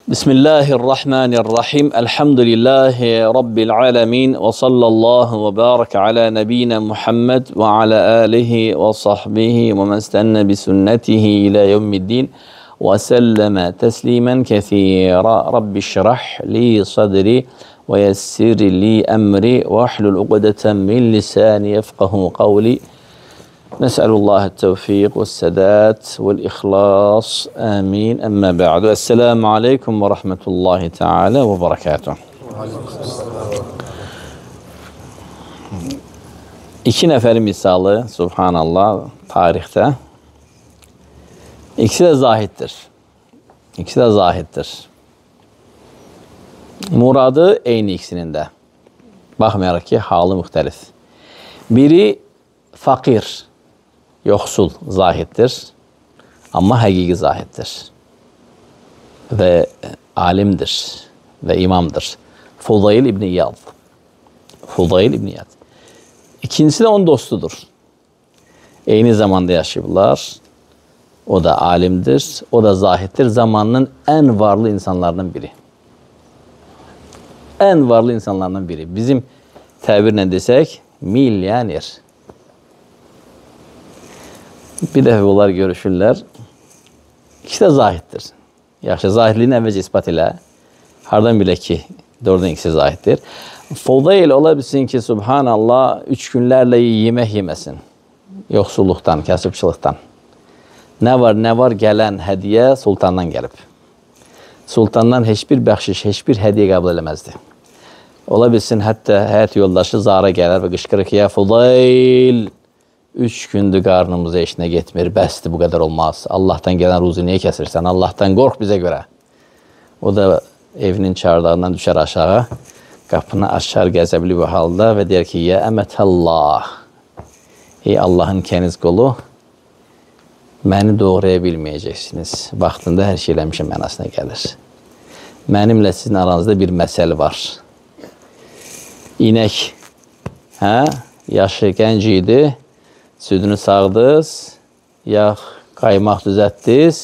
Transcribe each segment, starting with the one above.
Bismillahirrahmanirrahim. Elhamdülillahi Rabbil alemin. Ve sallallahu ve baraka ala nebiyyina Muhammed ve ala alihi ve sahbihi ve men istenne bi sünnetihi ila yevmiddin. Ve selleme teslimen kethira. Rabbi şrah li sadri ve yessir li emri ve ahlul uqdeten min lisani yefkahu kavli. Nes'elullahi tevfik ve sedat ve ihlas. Amin. Emme ba'du. Esselamu aleyküm ve rahmetullahi teala ve berekatuhu. İki nefer misalı, subhanallah, tarihte. İkisi de zahittir. İkisi de zahittir. Muradı eyni ikisinin de. Bakmayarak ki halı muhtelif. Biri fakir, yoksul zahittir ama hakiki zahittir ve alimdir ve imamdır. Fudayl İbni İyad. Fudayl İbni İyad. İkincisi de onun dostudur. Aynı zamanda yaşıyorlar. O da alimdir, o da zahittir. Zamanının en varlı insanlardan biri. En varlı insanlardan biri. Bizim tabirle desek milyoner. Bir defa bunlar görüşürler. İkisi de zahittir. Yaxşı, zahitliğini əvvəlcə ispat elə. Hardan bile ki, doğrudan ikisi zahittir. Fudayl ola bilsin ki, subhanallah, 3 günlərlə yemək yeməsin. Yoxsulluqdan, kasıbçılıqdan. Ne var gələn hədiyyə sultandan gəlib. Sultandan heç bir bəxşiş, heç bir hədiyyə qəbul eləməzdi. Ola bilsin, hətta həyat yoldaşı zara gələr və qışqırır ki, ya Fudayl, 3 gündür qarnımıza işinə getmir, bəsdir, bu qədər olmaz. Allah'tan gelen ruzu niye kesirsən? Allah'tan qorx bizə görə. O da evinin çardağından düşər aşağı, qapını açar qəzəbli bu halda və deyər ki, ya əmətəllah, ey Allah'ın kəniz qolu, məni doğraya bilməyəcəksiniz. Vaxtında hər şey eləmişim mənasına gəlir. Mənimlə sizin aranızda bir məsəl var. İnək, yaşı gənc idi, südünü sağdınız, yağ qaymaq düzəltdiniz.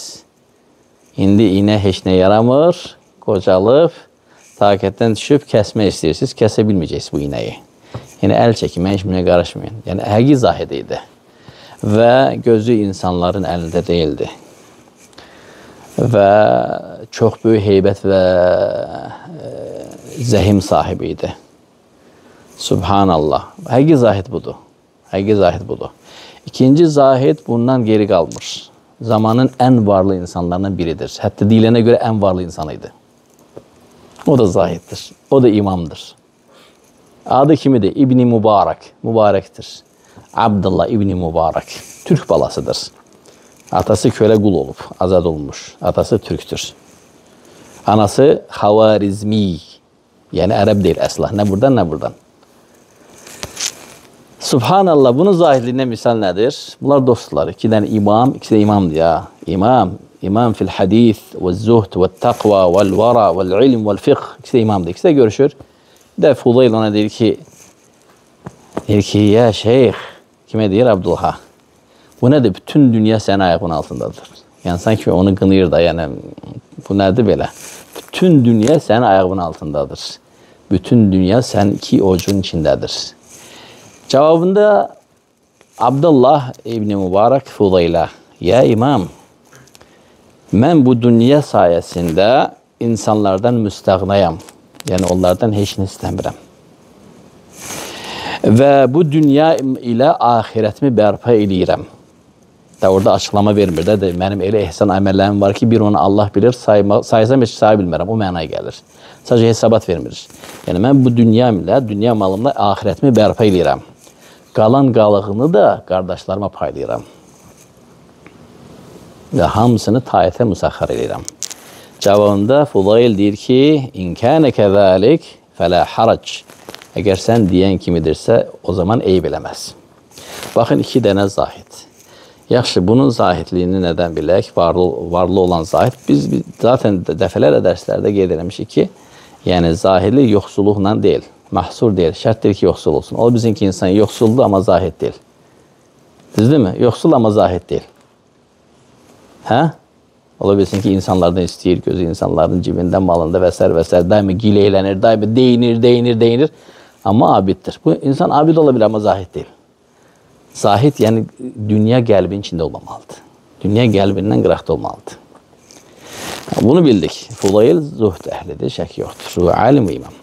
İndi iynə heç nə yaramır, qocalıb, taqətdən düşüb kəsmək istəyirsiniz, kəsə bilməyəcəksiniz bu iynəyi. Yəni əl çəkin, mən heç minə qarışmayın. Yəni həqiqi zahid idi və gözü insanların əlində deyildi. Və çox böyük heybət və zəhim sahibi idi. Subhanallah. Həqiqi zahid budur. Həqiqi zahid budur. İkinci zahid bundan geri kalmış. Zamanın en varlı insanlarından biridir. Hatta dilene göre en varlı insanıydı. O da zahiddir. O da imamdır. Adı kimidir? İbni Mübarek. Mübarektir. Abdullah İbni Mübarek. Türk balasıdır. Atası köle kul olup, azad olmuş. Atası Türktür. Anası Havarizmi. Yani Arap değil asla. Ne buradan ne buradan. Subhanallah, bunun zahidliğine misal nedir? Bunlar dostlar. İki tane imam, ikisi de imamdı ya. İmam fil hadis ve zuhd ve takva vel vara vel ilm vel fiqh. İkisi de imamdı. İkisi de görüşür. Bir de Fudayl ona der ki ya şeyh, kime diyor? Abdullah. Bu nedir? Bütün dünya senin ayağının altındadır. Yani sanki onu gınıyır da yani bu nedir böyle? Bütün dünya senin ayağının altındadır. Bütün dünya sen iki ocuğun içindedir. Cevabında Abdullah İbni Mübarek Fudayl'a, ya imam, ben bu dünya sayesinde insanlardan müstəğnayam. Yani onlardan heç nə istəmirəm. Ve bu dünya ile ahiretimi bərpa eləyirəm. Da orada açıklama vermir de, benim elə ehsan əməllərim var ki, bir onu Allah bilir, saysam heç say bilmirəm, o mənaya gəlir. Sadece hesabat vermir. Yani ben bu dünya ile, dünya malımla ahiretimi bərpa eləyirəm. Qalan qalığını da qardaşlarıma paylayıram. Və hamısını taətə müsəxxər edirəm. Cavabında Fudayl deyir ki, İn kânə kəzəlik fələ harac. Əgər sən deyən kimidirsə, o zaman eyb eləməz. Baxın, iki dənə zahid. Yaxşı, bunun zahidliyini nədən bilək? Varlı olan zahid. Biz zaten dəfələrlə dərslərdə qeyd eləmişik ki, yəni zahidlik yoxsulluqla deyil. Mahsur değil. Şart değil ki yoksul olsun. O bizimki insan yoksuldu ama zahid değil. Düzdür mü? Yoksul ama zahid değil. Ha? Ola bilsin ki insanlardan istəyir, gözü insanların cibində, malında və s. və s. Daima gileylənir, daima deyinir. Amma abiddir. Bu insan abid ola bilər, amma zahid deyil. Zahid, yəni dünya qəlbin içində olmamalıdır. Dünya qəlbindən qıraqda olmalıdır. Bunu bildik. Fudayl zuhd əhlidir, şək yoxdur. Alim və imam.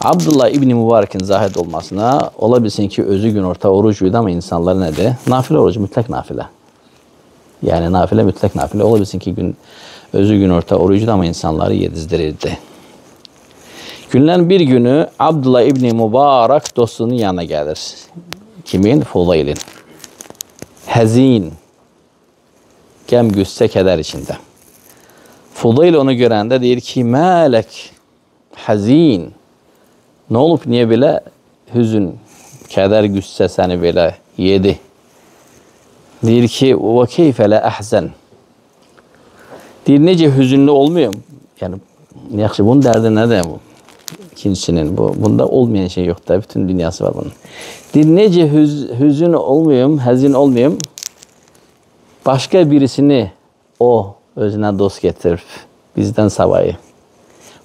Abdullah İbni Mübarekin zahid olmasına ola bilsin ki, özü gün orta oruç uydu, amma insanlar nədir? Nafilə orucu, mütləq nafilə. Yəni nafilə, mütləq nafilə. Ola bilsin ki, özü gün orta oruç uydu, amma insanları yedizdirirdi. Günlərin bir günü Abdullah İbni Mübarek dostunun yanına gəlir. Kimin? Fudaylin. Həzin. Qəm, qüssə, kədər içində. Fudayl onu görəndə deyir ki, mələk, həzin. Nə olub, niyə belə hüzün, kədər, qüssə səni belə yedi? Deyir ki, və keyfə lə əhzən. Deyir, necə hüzünlü olmayım? Yəni, yaxşı, bunun dərdi nədir bu? İkincisinin, bunda olmayan şey yoxdur, bütün dünyası var bunun. Deyir, necə hüzün olmayım, həzin olmayım? Başqa birisini o özünə dost getirib, bizdən savayı.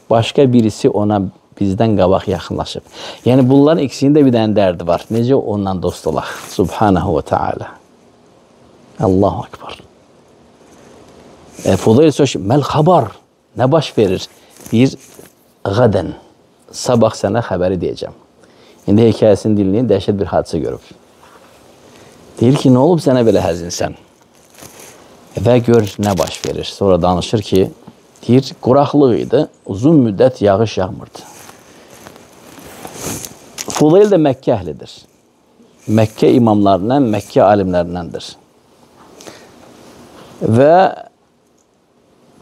Başqa birisi ona bizdən qabaq yaxınlaşıb. Yəni, bunların ikisinin də bir dənə dərdi var. Necə ondan dost olaq? Subhanahu və Teala. Allahu Akbar. Fudayl soruşur, məl xabar, nə baş verir? Deyir, qadən, sabah sənə xəbəri deyəcəm. İndi hekayəsini dinləyin, dəhşət bir hadisə görüb. Deyir ki, nə olub sənə belə həzinsən? Və gör nə baş verir. Sonra danışır ki, deyir, quraqlıq idi, uzun müddət yağış yağmırdı. Fudayl də Məkkə əhlidir. Məkkə imamlarından, Məkkə alimlərindəndir. Və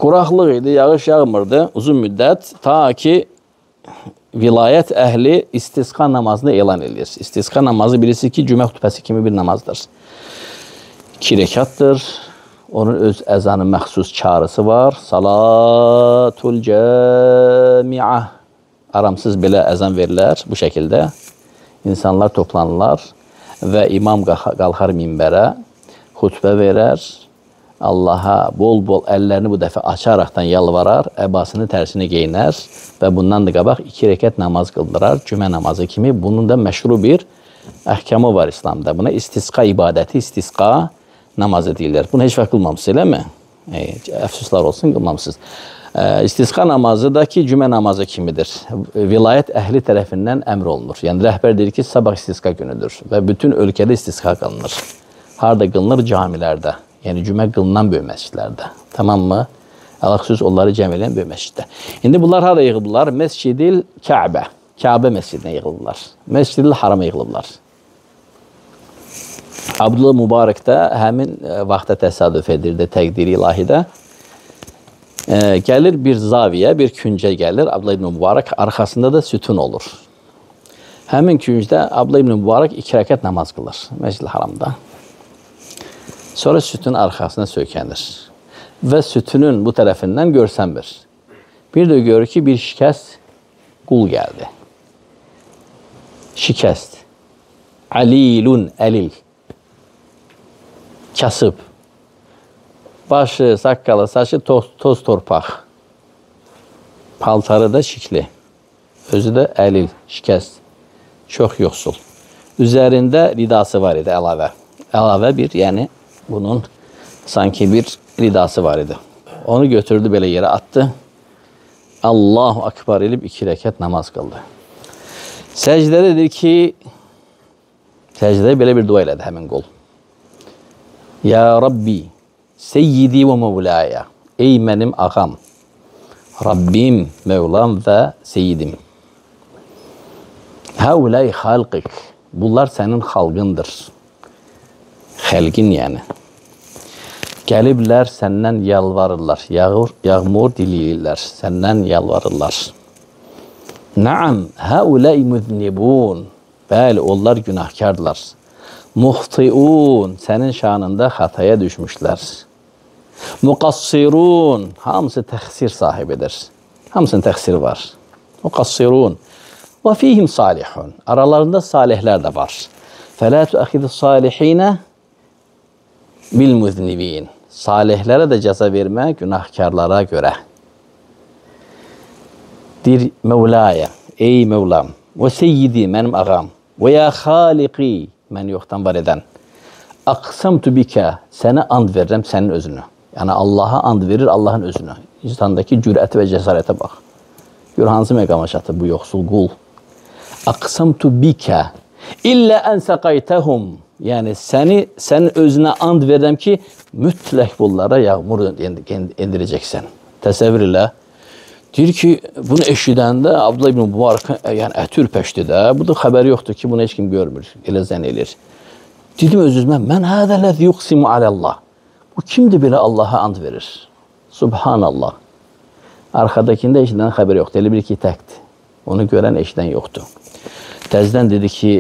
quraqlıq idi, yağış yağmırdı uzun müddət, ta ki vilayət əhli istisqa namazını elan edir. İstisqa namazı birisi ki, cümə xutbəsi kimi bir namazdır. 2 rekatdır. Onun öz əzanı məxsus çağrısı var. Salatul cəmiə. Aramsız belə əzan verilər bu şəkildə. İnsanlar toplanırlar və imam qalxar minbərə, xutbə verər. Allaha bol-bol əllərini bu dəfə açaraqdan yalvarar, əbasını tərsinə geyinər və bundan da qabaq 2 rəkət namaz qıldırar, cümə namazı kimi. Bunun da məşru bir əhkamı var İslamda. Buna istisqa ibadəti, istisqa namazı deyirlər. Bunu heç vaxt qılmamısınız, eləmi? Əfsuslar olsun, qılmamısınız. İstisqa namazı da ki, cümə namazı kimidir. Vilayət əhli tərəfindən əmr olunur. Yəni, rəhbər deyir ki, sabah istisqa günüdür və bütün ölkədə istisqa qılınır. Harada qılınır? Camilərdə. Yəni, cümə qılınan böyük məscidlərdə. Tamam mı? Ələxüsus onları cəm edən böyük məsciddə. İndi bunlar harada yığılırlar? Məscid-il Kəbə. Kəbə məscidinə yığılırlar. Məscid-il Harama yığılırlar. Abdullah Mübarek də həmin vaxta təsadüf edirdi, təqdiri ilahidə. Gəlir bir zaviyə, bir küncə gəlir. Abdullah ibn Mübarek arxasında da sütun olur. Həmin küncdə Abdullah ibn Mübarek 2 rəkət namaz qılır Məscid-il Haramda. Sonra sütun arxasına söykənir. Və sütunun bu tərəfindən görsənmir. Bir də görür ki, bir şikəst qul gəldi. Şikəst. Alilun, əlil. Kasıb. Başı, saqqalı, saçı toz torpaq. Paltarı da şikli. Özü də əlil, şikəst. Çox yoxsul. Üzərində ridası var idi, əlavə. Əlavə bir, yəni bunun sanki bir ridası var idi. Onu götürdü, belə yerə atdı. Allahu Akbar elib 2 rəkət namaz qıldı. Səcdədə dedi ki, səcdədə belə bir dua elədi həmin qul. Ya Rabbi, Seyyidi və Mevlaya, ey mənim ağam, Rabbim, Mevlam və Seyyidim. Həuləy xalqik, bunlar sənin xalqındır. Xəlqin yəni. Gəliblər, səndən yalvarırlar, yağmur diliyirlər, səndən yalvarırlar. Naam, həuləy müznibun, bəli, onlar günahkardırlar. Muhtiun, sənin şanında xataya düşmüşlər. Muqassirun, hamısı təxsir sahibidir. Hamısının təxsiri var. Muqassirun. Və fihim salihun, aralarında salihlər də var. Fələ tuəxidu salihinə bil müznibin. salihlərə də cəza vermə, günahkarlara görə. Deyir, Mevlaya, ey Mevlam, və seyyidi, mənim ağam, və ya xaliqi, məni yoxdan var edən, aqsamtu bikə, sənə and verirəm sənin özünü. Yəni, Allaha and verir, Allahın özünü. İnsandakı cürəti və cəsarətə bax. Gör, hansı məqama çatır bu yoxsul qul. Aqsamtu bikə, illə ən səqaytəhum, yəni, sənin özünə and verirəm ki, mütləq bunlara yağmur endirəcəksən. Təsəvvür elə. Deyir ki, bunu eşidəndə Abdullah ibn Mübarək yəni, əti ürpəşdi də. Bu da xəbəri yoxdur ki, bunu heç kim görmür, elə zənn edir. Dedim öz-özümə, mən hədələz yuqsimu aləllah. Bu kimdir belə Allaha and verir? Subhanallah. Arxadakində eşidən xəbəri yoxdur, elə bir ki, təkdir. Onu görən eşidən yoxdur. Təzdən dedi ki,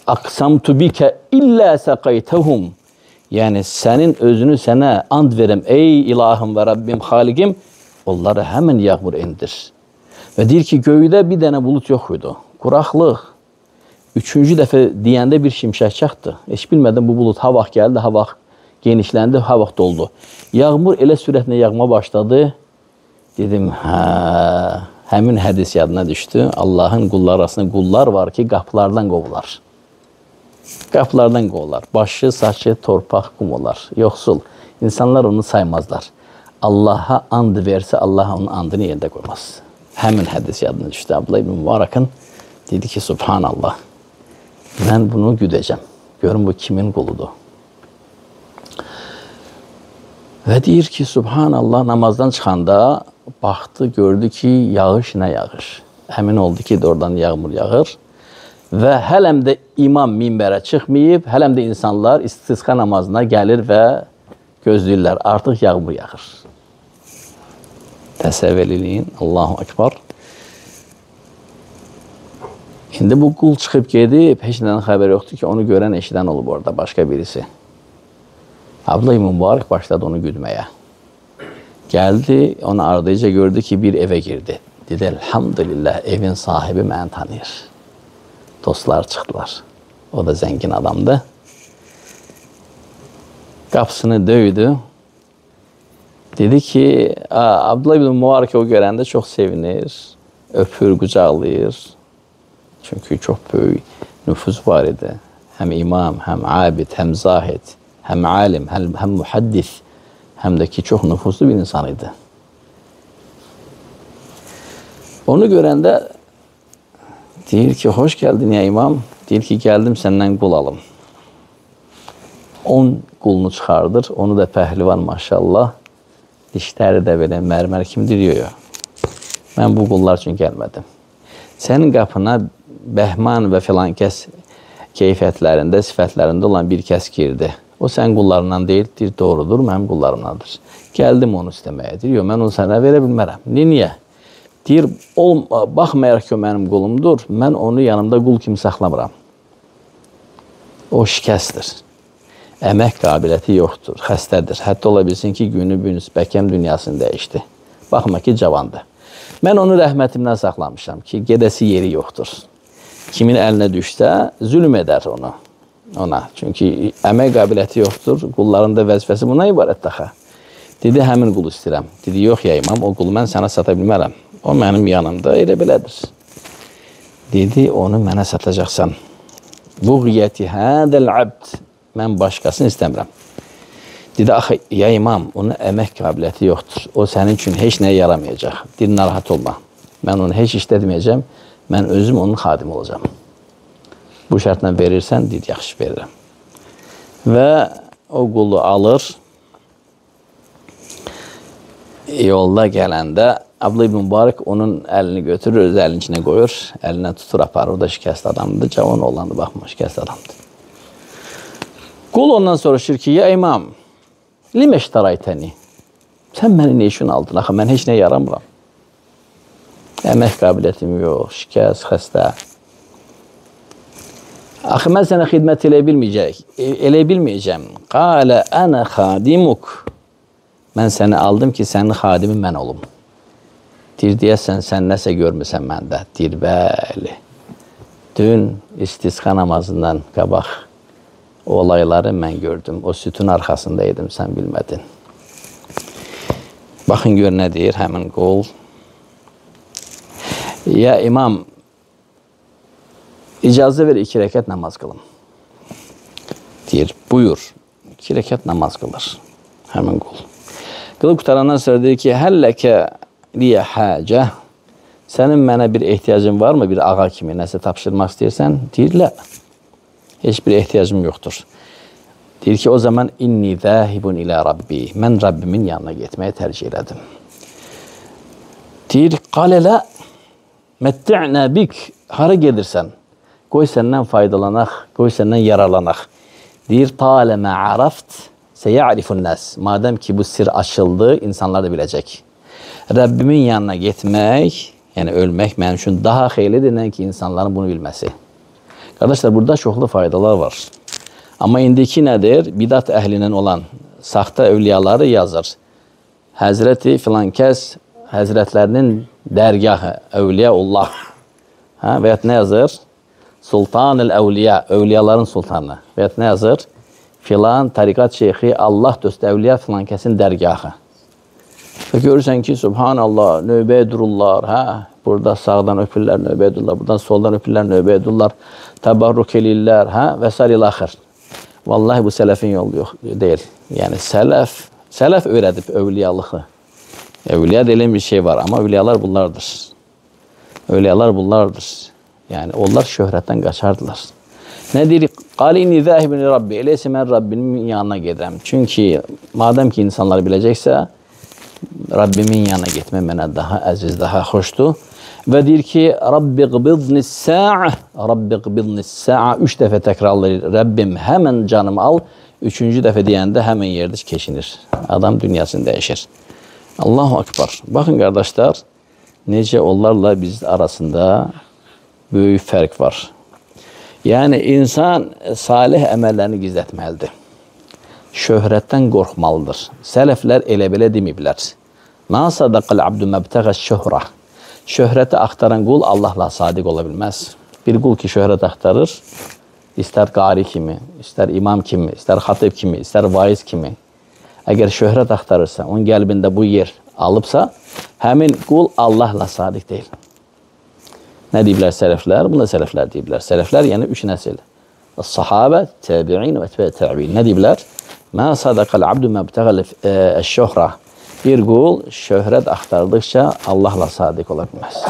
aqsamtu bikə illə səqaytəhum. Yəni, sənin özünü sənə and verəm, ey ilahım və Rabbim, xaliqim, onları həmən yağmur indir. Və deyir ki, göydə bir dənə bulut yox idi. Quraqlıq. Üçüncü dəfə deyəndə bir şimşək çaxdı. Heç bilmədim, bu bulut ha vaxt gəldi, ha vaxt genişləndi, ha vaxt doldu. Yağmur elə sürətlə yağma başladı. Dedim, həmin hədis yadına düşdü. Allahın qullar arasında qullar var ki, qapılardan qovular. Qapılardan qovular. Başı, saçı, torpaq, qum olar. Yoxsul. İnsanlar onu saymazlar. Allaha and versə, Allah onun andını yerdə qoymaz. Həmin hədis yadına düşdü. Abdullah ibn Mübarəkın dedi ki, Subhanallah, mən bunu güdəcəm. Görün, bu kimin quludur? Və deyir ki, Subhanallah, namazdan çıxanda baxdı, gördü ki, yağış nə yağış. Əmin oldu ki, oradan yağmur yağır. Və hələm də imam minbərə çıxmayıb, hələm də insanlar istisqa namazına gəlir və gözləyirlər. Artıq yağmur yağır. Təsəvvür eləyin, Allahu Ekber. İndi bu qul çıxıb gedib, heç nədən xəbər yoxdur ki, onu görən eşidən olub orada, başqa birisi. Abdullah ibn Mübarək başladı onu güdməyə. Gəldi, onu ardıca gördü ki, bir evə girdi. Dedi, elhamdülillah, evin sahibi məni tanıyır. Dostlar çıxdılar. O da zəngin adamdı. Qapısını döydü. Dedi ki, Abdullah ibn Mübarək o görəndə çox sevinir, öpür, qucaqlayır. Çünki çox böyük nüfuz var idi. Həm imam, həm abid, həm zahid, həm alim, həm muhaddis, həm də ki, çox nüfuzlu bir insan idi. Onu görəndə deyir ki, xoş gəldin ya imam. Deyir ki, gəldim səndən qul alım. 10 qulunu çıxardır, onu da pəhlivan maşallah. Dişləri də belə mərmər kimi diriyor. Mən bu qullar üçün gəlmədim. Sənin qapına bəhman və filan kəs keyfiyyətlərində, sifətlərində olan bir kəs girdi. O sənin qullarından deyil, deyir, doğrudur, mənim qullarımdandır. Gəldim onu istəməyə, deyir, yox, mən onu sənə verə bilmərəm. Niyə? Deyir, baxmayaraq ki, o mənim qulumdur, mən onu yanımda qul kimi saxlamıram. O şikəstdir. Əmək qabiliyyəti yoxdur, xəstədir. Hətta ola bilsin ki, günü-günüz bəkəm dünyasını dəyişdi. Baxma ki, cavandır. Mən onu rəhmətimdən saxlamışam ki, gedəsi yeri yoxdur. Kimin əlinə düşsə, zülm edər ona. Çünki əmək qabiliyyəti yoxdur, qulların da vəzifəsi buna ibarət daxa. Dedi, həmin qulu istəyirəm. Dedi, yox ya imam, o qulu mən sənə sata bilmərəm. O mənim yanımda elə belədir. Dedi, onu mənə satacaqsan. Buğyəti hədəl abd. Mən başqasını istəmirəm. Dedi, axı, ya imam, onun əmək qabiliyyəti yoxdur. O sənin üçün heç nəyə yaramayacaq. Deyir, narahat olma. Mən onu heç işlətməyəcəm. Mən özüm onun xadimi olacağım. Bu şərtlə verirsən, deyir, yaxşı verirəm. Və o qulu alır. Yolda gələndə Abdullah ibn Mübarək onun əlini götürür, öz əlinin içine qoyur. Əlinə tutur, aparır. O da şikəst adamdır. Cavan oğlandı, baxma, şikəst adamdır. Qul ondan soruşur ki, ya imam, limə iştaraytəni? Sən məni ne üçün aldın? Axı, mən heç nəyə yaramıram. Əmək qabiliyyətim yox, şikəst, xəstə. Axı, mən sənə xidmət elə bilməyəcəm. Qalə ənə xadimuk. Mən səni aldım ki, sənin xadimin mən olum. Deyir, deyəsən, sən nəsə görmüsən məndə. Deyir, bəli. Dün istisqa namazından qabaq o olayları mən gördüm. O sütun arxasındaydım, sən bilmədin. Baxın gör nə deyir həmin qul. Ya imam, icazə ver 2 rəkat namaz qılım. Deyir, buyur. 2 rəkat namaz qılır həmin qul. Qılıb qutarandan sonra deyir ki, həlləkə liyə həcə. Sənin mənə bir ehtiyacın varmı? Bir ağa kimi nəsə tapşırmaq istəyirsən? Deyir, lə. Heç bir ehtiyacım yoxdur. Deyir ki, o zaman inni zahibun ilə Rabbi. Mən Rabbimin yanına getməyə tərcih elədim. Deyir, qalə lə. Mətti'nə bik. Hara gedirsən? Qoy səndən faydalanaq, qoy səndən yararlanaq. Deyir, taləmə araft, səyərifun nəs. Madəm ki, bu sir açıldı, insanlar da biləcək. Rabbimin yanına getmək, yəni ölmək mənim üçün daha xeyirlidir ki, insanların bunu bilməsi. Qardaşlar, burada çoxlu faydalar var. Amma indiki nədir? Bidat əhlindən olan saxta övliyaları yazır. Həzrəti filan kəs, həzrətlərinin dərgahı, övliyaullah. Və ya nə yazır? Sultanul əvliya, övliyaların sultanı. Və ya nə yazır? Filan tariqat şeyxi, Allah dostu əvliya filan kəsin dərgahı. Və görürsən ki, subhanallah, növbəyə dururlar, burada sağdan öpürlər, növbəyə dururlar, buradan soldan öpürlər, növbəyə dururlar, təbarruk eləyirlər, və s. ilaxır. Vallahi bu sələfin yolu yox, deyil. Yəni sələf öyrədib övliyalığı. Övliya deyilən bir şey var, amma övliyalar bunlardır. Övliyalar bunlardır. Yəni onlar şöhrətdən qaçardılar. Nə deyir? Qalini zahibun Rabbi. Eləysə mən Rabbimin yanına gedirəm. Çünki madəm ki insanlar biləcəksə, Rabbimin yanına getmək mənə daha əziz, daha xoşdur. Və deyir ki, Rabbi qbidnis-sa'a, Rabbi qbidnis-sa'a 3 dəfə təkrarlayır. Rabbim həmən canımı al. 3-cü dəfə deyəndə həmən yerdə keçinir. Adam dünyasını dəyişir. Allahu Akbar. Baxın qardaşlar, necə onlarla biz arasında böyük fərq var. Yəni insan salih əməllərini gizlətməlidir. Şöhrətdən qorxmalıdır. Sələflər elə belə deməyiblər. Mə sadaqal abdu məbtəğəş şöhrə. Şöhrəti axtaran qul Allahla sadiq ola bilməz. Bir qul ki şöhrət axtarır, istər qari kimi, istər imam kimi, istər xatib kimi, istər vaiz kimi. Əgər şöhrət axtarırsa, onun qəlbində bu yer alıbsa, həmin qul Allahla sadiq deyil. Nə deyiblər sələflər? Bunda sələflər deyiblər. Sələflər yəni 3 nəsil. Sahabə, təbi'in və təbi'in. Nə deyiblər? Mə sadaqal abdu məbtəğəl şöhrə. Bir qul şöhrət axtardıqca Allahla sadiq ola bilməz.